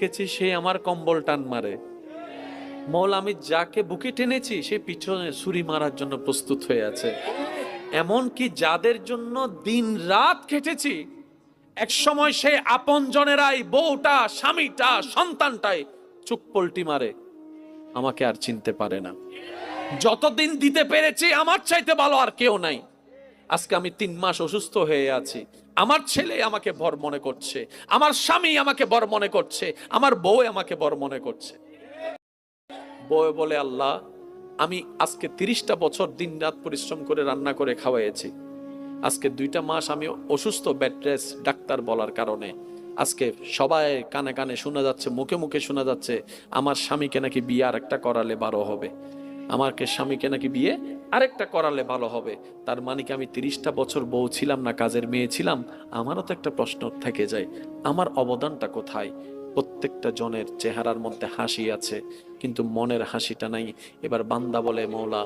দেখেছি সে আমার কম্বল টান মারে। মৌলা আমি যাকে বুকে টেনেছি সে পিছনে ছুরি মারার জন্য প্রস্তুত হয়ে আছে। এমনকি যাদের জন্য দিন রাত খেটেছি, এক সময় সে আপন জনেরাই, বউটা, স্বামীটা, সন্তানটাই চোখ পল্টি মারে, আমাকে আর চিনতে পারে না। যতদিন দিতে পেরেছি আমার চাইতে ভালো আর কেউ নাই। আজকে আমি 3 মাস অসুস্থ হয়ে আছি, আমার ছেলে আমাকে বর মনে করছে, আমার স্বামী আমাকে বর মনে করছে, আমার বউ আমাকে বর মনে করছে। বউ বলে আল্লাহ আমি আজকে 30টা বছর দিন রাত পরিশ্রম করে রান্না করে খাওয়াইছি, আজকে 2টা মাস আমি অসুস্থ, বেড রেস্ট, ডাক্তার বলার কারণে আজকে সবাই কানে কানে শোনা যাচ্ছে, মুখে মুখে শোনা যাচ্ছে আমার স্বামীকে নাকি বিয়ে আরেকটা করালে ভালো হবে, আমাকে স্বামীকে নাকি বিয়ে আরেকটা করালে ভালো হবে। তার মানে কি আমি 30টা বছর বউ ছিলাম না, কাজের মেয়ে ছিলাম? আমারও তো একটা প্রশ্ন থেকে যায়, আমার অবদানটা কোথায়? প্রত্যেকটা জনের চেহারার মধ্যে হাসি আছে কিন্তু মনের হাসিটা নাই। এবার বান্দা বলে মওলা